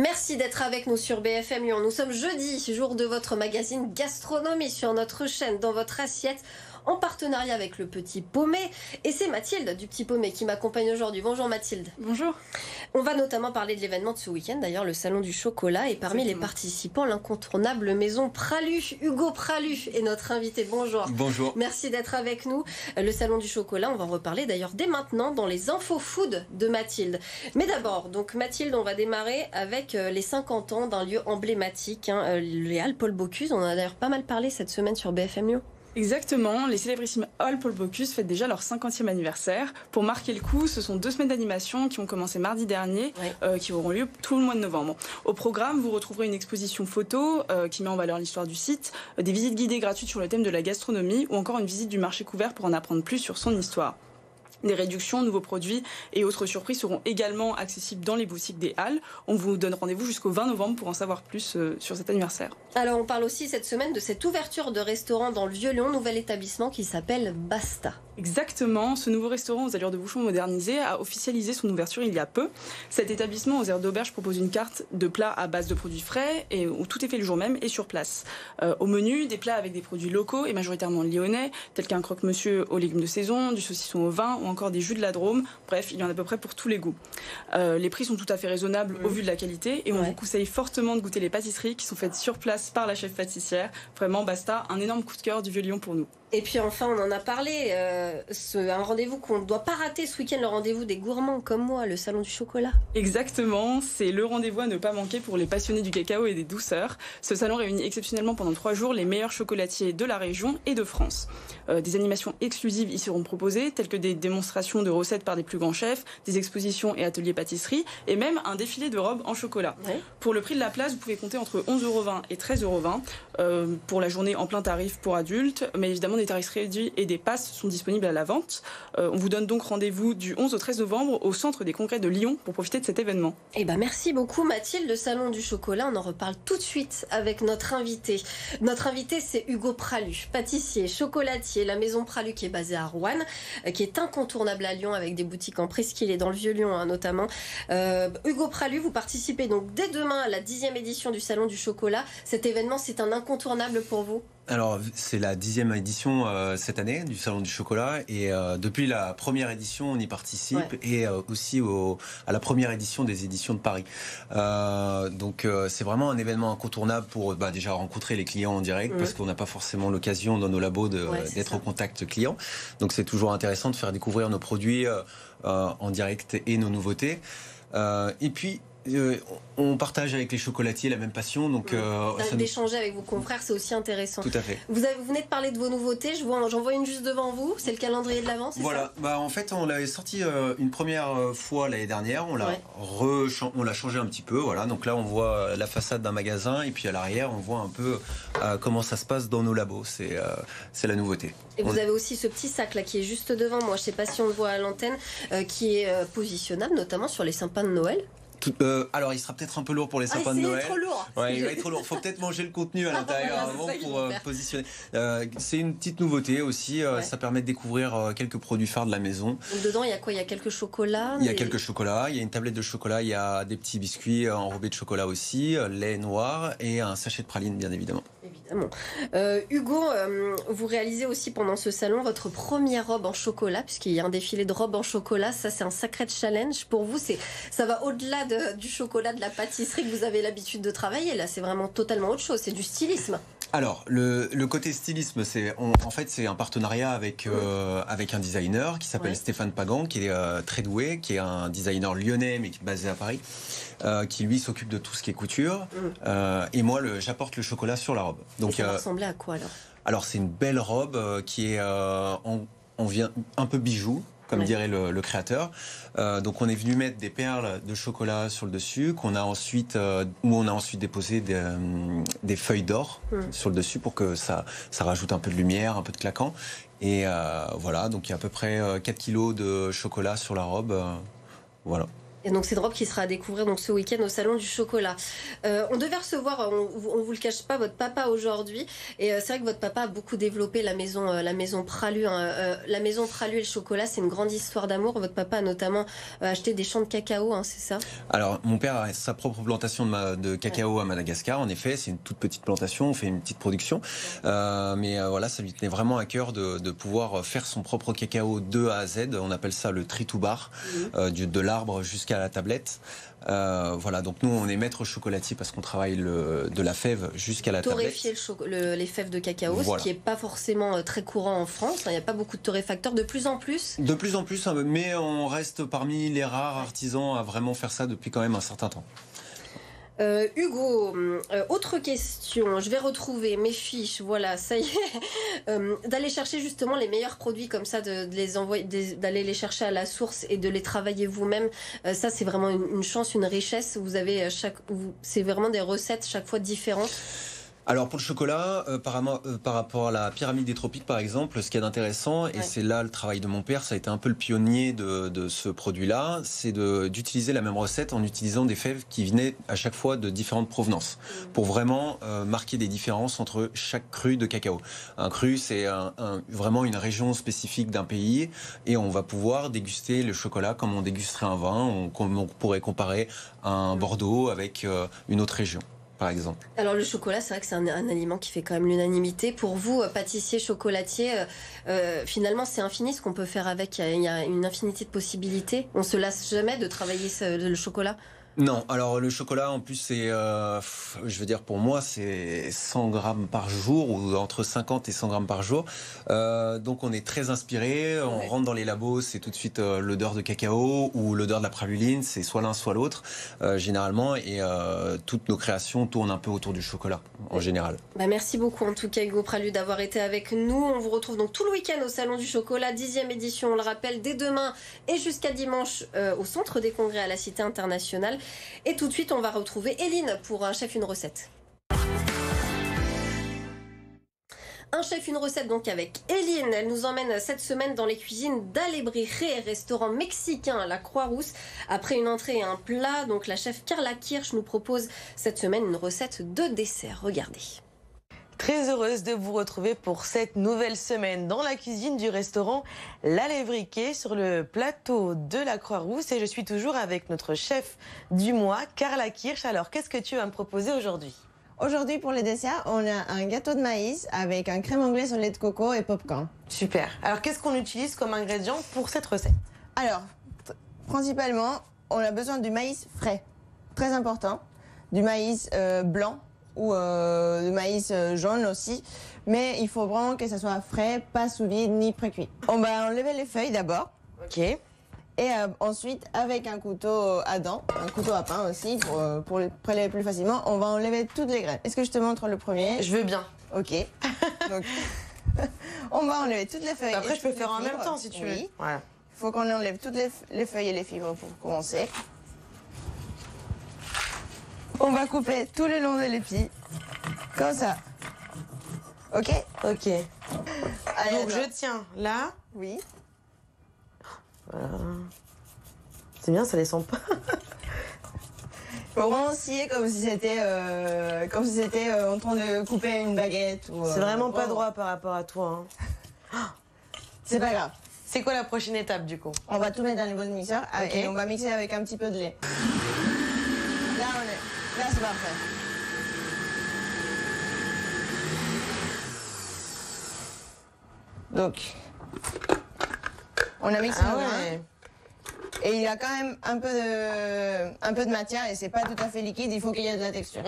Merci d'être avec nous sur BFM Lyon. Nous sommes jeudi, jour de votre magazine Gastronomie sur notre chaîne Dans votre assiette, en partenariat avec le Petit Paumé. Et c'est Mathilde du Petit Paumé qui m'accompagne aujourd'hui. Bonjour Mathilde. Bonjour. On va notamment parler de l'événement de ce week-end, d'ailleurs le Salon du Chocolat. Et parmi les participants, l'incontournable Maison Pralu. Hugo Pralu est notre invité. Bonjour. Bonjour. Merci d'être avec nous. Le Salon du Chocolat, on va en reparler d'ailleurs dès maintenant dans les infos food de Mathilde. Mais d'abord, donc Mathilde, on va démarrer avec les 50 ans d'un lieu emblématique, les Halles Paul Bocuse. On en a d'ailleurs pas mal parlé cette semaine sur BFM Lyon. Exactement, les célébrissimes Halles Paul Bocuse fêtent déjà leur 50e anniversaire. Pour marquer le coup, ce sont 2 semaines d'animation qui ont commencé mardi dernier, qui auront lieu tout le mois de novembre. Au programme, vous retrouverez une exposition photo qui met en valeur l'histoire du site, des visites guidées gratuites sur le thème de la gastronomie ou encore une visite du marché couvert pour en apprendre plus sur son histoire. Des réductions, nouveaux produits et autres surprises seront également accessibles dans les boutiques des Halles. On vous donne rendez-vous jusqu'au 20 novembre pour en savoir plus sur cet anniversaire. Alors on parle aussi cette semaine de cette ouverture de restaurant dans le Vieux-Lyon, nouvel établissement qui s'appelle Basta. Exactement, ce nouveau restaurant aux allures de bouchon modernisé a officialisé son ouverture il y a peu. Cet établissement aux aires d'auberge propose une carte de plats à base de produits frais et où tout est fait le jour même et sur place. Au menu, des plats avec des produits locaux et majoritairement lyonnais, tels qu'un croque-monsieur aux légumes de saison, du saucisson au vin ou encore des jus de la Drôme. Bref, il y en a à peu près pour tous les goûts. Les prix sont tout à fait raisonnables au vu de la qualité et on vous conseille fortement de goûter les pâtisseries qui sont faites sur place par la chef pâtissière. Vraiment, Basta, un énorme coup de cœur du Vieux-Lyon pour nous. Et puis enfin, on en a parlé, un rendez-vous qu'on ne doit pas rater ce week-end, le rendez-vous des gourmands comme moi, le Salon du Chocolat. Exactement, c'est le rendez-vous à ne pas manquer pour les passionnés du cacao et des douceurs. Ce salon réunit exceptionnellement pendant 3 jours les meilleurs chocolatiers de la région et de France. Des animations exclusives y seront proposées, telles que des démonstrations de recettes par des plus grands chefs, des expositions et ateliers pâtisserie, et même un défilé de robes en chocolat. Pour le prix de la place, vous pouvez compter entre 11,20 € et 13,20 € pour la journée en plein tarif pour adultes, mais évidemment des tarifs réduits et des passes sont disponibles à la vente. On vous donne donc rendez-vous du 11 au 13 novembre au centre des congrès de Lyon pour profiter de cet événement. Eh ben merci beaucoup Mathilde, le Salon du Chocolat, on en reparle tout de suite avec notre invité. Notre invité c'est Hugo Pralu, pâtissier, chocolatier, la Maison Pralu qui est basée à Rouen, qui est incontournable à Lyon avec des boutiques en Presqu'île et dans le Vieux-Lyon notamment. Hugo Pralu, vous participez donc dès demain à la 10e édition du Salon du Chocolat. Cet événement c'est un incontournable pour vous? Alors, c'est la 10e édition cette année du Salon du Chocolat et depuis la première édition, on y participe et aussi à la première édition des éditions de Paris. Donc, c'est vraiment un événement incontournable pour déjà rencontrer les clients en direct parce qu'on n'a pas forcément l'occasion dans nos labos d'être au contact client. Donc, c'est toujours intéressant de faire découvrir nos produits en direct et nos nouveautés. Et puis, on partage avec les chocolatiers la même passion, donc d'échanger avec vos confrères, c'est aussi intéressant. Tout à fait. Vous venez de parler de vos nouveautés, j'en vois une juste devant vous, c'est le calendrier de l'Avent, c'est ça? Voilà, en fait on l'avait sorti une première fois l'année dernière, on l'a changé un petit peu, voilà. Donc là on voit la façade d'un magasin et puis à l'arrière on voit un peu comment ça se passe dans nos labos, c'est la nouveauté. Et vous avez aussi ce petit sac là qui est juste devant moi, je sais pas si on le voit à l'antenne, qui est positionnable notamment sur les sapins de Noël. Alors, il sera peut-être un peu lourd pour les sapins de Noël. Il est trop lourd. Ouais, il va être trop lourd. Faut peut-être manger le contenu à l'intérieur avant pour positionner. C'est une petite nouveauté aussi. Ça permet de découvrir quelques produits phares de la maison. Donc dedans, il y a quoi? Il y a quelques chocolats. Il y a quelques chocolats. Il y a une tablette de chocolat. Il y a des petits biscuits enrobés de chocolat aussi, lait noir et un sachet de praline, bien évidemment. Évidemment. Hugo, vous réalisez aussi pendant ce salon votre première robe en chocolat, puisqu'il y a un défilé de robes en chocolat. Ça, c'est un sacré challenge pour vous. Ça va au-delà du chocolat, de la pâtisserie que vous avez l'habitude de travailler. Là, c'est vraiment totalement autre chose. C'est du stylisme. Alors, le côté stylisme, en fait, c'est un partenariat avec un designer qui s'appelle Stéphane Pagan, qui est très doué, qui est un designer lyonnais, mais qui est basé à Paris, qui lui s'occupe de tout ce qui est couture. Et moi, j'apporte le chocolat sur la robe. Donc, ça va ressembler à quoi alors? Alors, c'est une belle robe qui est on vient un peu bijou, comme dirait le créateur. Donc on est venu mettre des perles de chocolat sur le dessus, où on a ensuite déposé des feuilles d'or sur le dessus pour que ça rajoute un peu de lumière, un peu de claquant. Et voilà, donc il y a à peu près 4 kilos de chocolat sur la robe. Voilà. Et donc c'est Drop qui sera à découvrir donc ce week-end au Salon du Chocolat. On devait recevoir, on vous le cache pas, votre papa aujourd'hui. Et c'est vrai que votre papa a beaucoup développé la maison Pralu. La maison Pralu et le chocolat, c'est une grande histoire d'amour. Votre papa a notamment acheté des champs de cacao, hein, c'est ça? Alors mon père a sa propre plantation de cacao à Madagascar. En effet, c'est une toute petite plantation. On fait une petite production, mais voilà, ça lui tenait vraiment à cœur de pouvoir faire son propre cacao de A à Z. On appelle ça le tree to bar, de l'arbre jusqu'à la tablette. Voilà, donc nous on est maître chocolatier parce qu'on travaille de la fève jusqu'à la tablette. Torréfier les fèves de cacao, voilà. Ce qui n'est pas forcément très courant en France. Il n'y a pas beaucoup de torréfacteurs, de plus en plus. De plus en plus, mais on reste parmi les rares artisans à vraiment faire ça depuis quand même un certain temps. Hugo, autre question, je vais retrouver mes fiches, voilà, ça y est, d'aller chercher justement les meilleurs produits comme ça, de les envoyer, d'aller les chercher à la source et de les travailler vous-même, ça c'est vraiment une chance, une richesse, vous avez c'est vraiment des recettes chaque fois différentes. Alors pour le chocolat, par rapport à la pyramide des tropiques par exemple, ce qu'il y a d'intéressant, et c'est là le travail de mon père, ça a été un peu le pionnier de ce produit-là, c'est d'utiliser la même recette en utilisant des fèves qui venaient à chaque fois de différentes provenances, pour vraiment marquer des différences entre chaque cru de cacao. Un cru, c'est vraiment une région spécifique d'un pays, et on va pouvoir déguster le chocolat comme on dégusterait un vin, comme on pourrait comparer un Bordeaux avec une autre région. Par exemple. Alors le chocolat, c'est vrai que c'est un aliment qui fait quand même l'unanimité. Pour vous, pâtissier, chocolatier, finalement c'est infini ce qu'on peut faire avec. Il y a une infinité de possibilités. On se lasse jamais de travailler le chocolat. Non, alors le chocolat en plus c'est, je veux dire pour moi c'est 100 grammes par jour ou entre 50 et 100 grammes par jour. Donc on est très inspiré, on rentre dans les labos, c'est tout de suite l'odeur de cacao ou l'odeur de la praluline, c'est soit l'un soit l'autre généralement et toutes nos créations tournent un peu autour du chocolat en général. Bah merci beaucoup en tout cas Hugo Pralu d'avoir été avec nous. On vous retrouve donc tout le week-end au Salon du Chocolat, 10e édition, on le rappelle, dès demain et jusqu'à dimanche au Centre des Congrès à la Cité Internationale. Et tout de suite, on va retrouver Eline pour Un chef, une recette. Un chef, une recette donc avec Eline. Elle nous emmène cette semaine dans les cuisines d'Alebrije, restaurant mexicain à la Croix-Rousse. Après une entrée et un plat, donc la chef Carla Kirsch nous propose cette semaine une recette de dessert. Regardez. Très heureuse de vous retrouver pour cette nouvelle semaine dans la cuisine du restaurant L'Alebriquet sur le plateau de la Croix-Rousse et je suis toujours avec notre chef du mois, Carla Kirsch. Alors, qu'est-ce que tu vas me proposer aujourd'hui? Aujourd'hui, pour les desserts, on a un gâteau de maïs avec un crème anglaise au lait de coco et popcorn. Super. Alors, qu'est-ce qu'on utilise comme ingrédient pour cette recette? Alors, principalement, on a besoin du maïs frais, très important, du maïs blanc ou du maïs jaune aussi, mais il faut vraiment que ça soit frais, pas sous vide ni pré-cuit. On va enlever les feuilles d'abord. Ok. Et ensuite, avec un couteau à dents, un couteau à pain aussi, pour les prélever plus facilement, on va enlever toutes les graines. Est-ce que je te montre le premier? Je veux bien. Ok. Donc, on va enlever toutes les feuilles. Après, je peux faire en même temps si tu veux. Voilà. Il faut qu'on enlève toutes les feuilles et les fibres pour commencer. On va couper tout le long de l'épi, comme ça. Ok? Ok. Allez, donc je tiens là. Oui. Voilà. C'est bien, ça les sent pas. Faut vraiment scier comme si c'était en train de couper une baguette. C'est vraiment pas droit par rapport à toi. Hein. C'est pas grave. C'est quoi la prochaine étape du coup? On va tout mettre dans les bols de mixeur et on va mixer avec un petit peu de lait. Là, c'est parfait. Donc, on a mixé le grain. Et il y a quand même un peu de matière et c'est pas tout à fait liquide, il faut qu'il y ait de la texture.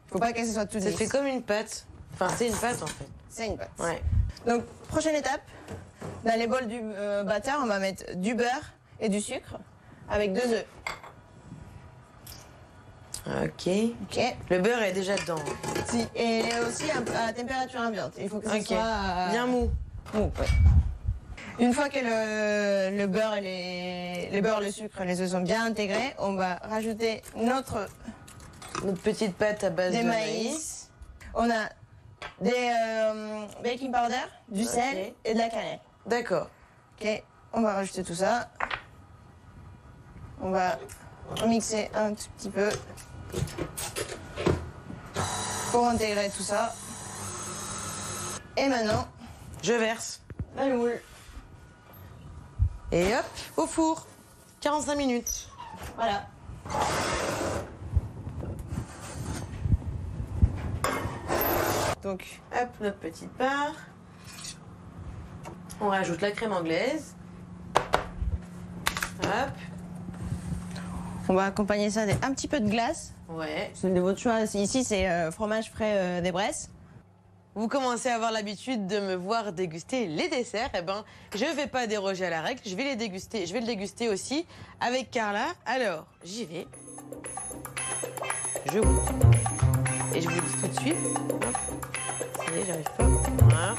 Faut pas que ce soit tout lisse. Ça fait comme une pâte. Enfin, c'est une pâte en fait. C'est une pâte. Ouais. Donc, prochaine étape, dans les bols du batteur, on va mettre du beurre et du sucre avec 2 œufs. Ok. Ok. Le beurre est déjà dedans. Si. Et aussi à température ambiante. Il faut que ce soit bien mou. Mou, ouais. Une fois que le beurre, le sucre, les œufs sont bien intégrés, on va rajouter notre petite pâte à base de maïs. On a des baking powder, du sel et de la cannelle. D'accord. Ok. On va rajouter tout ça. On va mixer un tout petit peu pour intégrer tout ça. Et maintenant, je verse dans le moule. Et hop, au four. 45 minutes. Voilà. Donc, hop, notre petite part. On rajoute la crème anglaise. Hop. On va accompagner ça d'un petit peu de glace. Ouais. C'est de votre choix. Ici, c'est fromage frais des Bresse. Vous commencez à avoir l'habitude de me voir déguster les desserts. Eh ben, je ne vais pas déroger à la règle. Je vais les déguster. Je vais le déguster aussi avec Carla. Alors, j'y vais. Je goûte. Et je vous dis tout de suite. Hop. Ça y est, j'arrive pas. Voilà.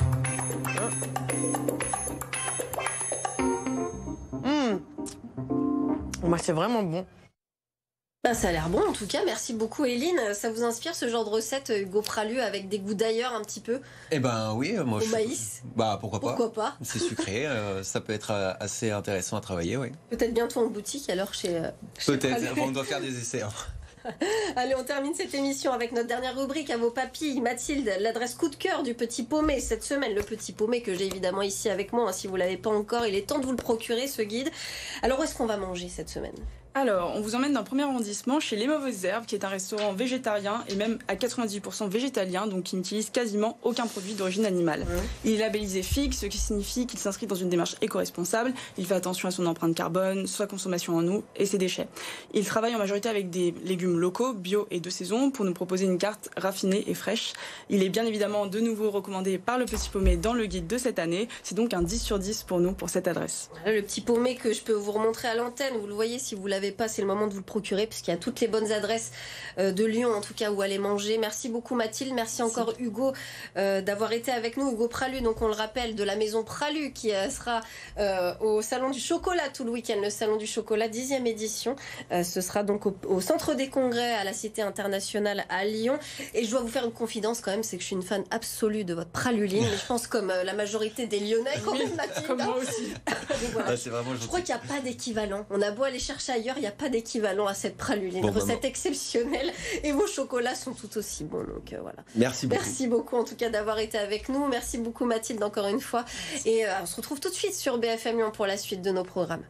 Moi, c'est vraiment bon. Ben, ça a l'air bon en tout cas, merci beaucoup Éline. Ça vous inspire ce genre de recette, Hugo Pralu, avec des goûts d'ailleurs un petit peu? Eh ben oui, moi Au maïs? Bah pourquoi pas. C'est sucré, ça peut être assez intéressant à travailler, oui. Peut-être bientôt en boutique alors chez Peut-être, on doit faire des essais. Hein. Allez, on termine cette émission avec notre dernière rubrique à vos papilles. Mathilde, l'adresse coup de cœur du Petit Paumé cette semaine. Le Petit Paumé que j'ai évidemment ici avec moi. Si vous ne l'avez pas encore, il est temps de vous le procurer, ce guide. Alors, où est-ce qu'on va manger cette semaine? Alors, on vous emmène dans le premier arrondissement chez Les Mauvaises Herbes, qui est un restaurant végétarien et même à 98% végétalien, donc qui n'utilise quasiment aucun produit d'origine animale. Il est labellisé FIG, ce qui signifie qu'il s'inscrit dans une démarche éco-responsable. Il fait attention à son empreinte carbone, sa consommation en eau et ses déchets. Il travaille en majorité avec des légumes locaux, bio et de saison, pour nous proposer une carte raffinée et fraîche. Il est bien évidemment de nouveau recommandé par le Petit Paumé dans le guide de cette année. C'est donc un 10 sur 10 pour nous pour cette adresse. Le Petit Paumé que je peux vous remontrer à l'antenne, vous le voyez si vous l'avez pas, c'est le moment de vous le procurer puisqu'il y a toutes les bonnes adresses de Lyon en tout cas où aller manger. Merci beaucoup Mathilde, merci encore Hugo d'avoir été avec nous. Hugo Pralu, donc on le rappelle, de la maison Pralu qui sera au Salon du Chocolat tout le week-end, le Salon du Chocolat 10e édition. Ce sera donc au Centre des Congrès à la Cité Internationale à Lyon. Et je dois vous faire une confidence quand même, c'est que je suis une fan absolue de votre praluline, mais je pense comme la majorité des Lyonnais quand même Mathilde. Comme moi aussi. Donc, voilà. C'est vraiment Je crois qu'il n'y a pas d'équivalent. On a beau aller chercher ailleurs, il n'y a pas d'équivalent à cette praluline. Bon, recette exceptionnelle. Et vos chocolats sont tout aussi bons. Donc voilà. Merci beaucoup. Merci beaucoup en tout cas d'avoir été avec nous. Merci beaucoup Mathilde encore une fois. Et on se retrouve tout de suite sur BFM Lyon pour la suite de nos programmes.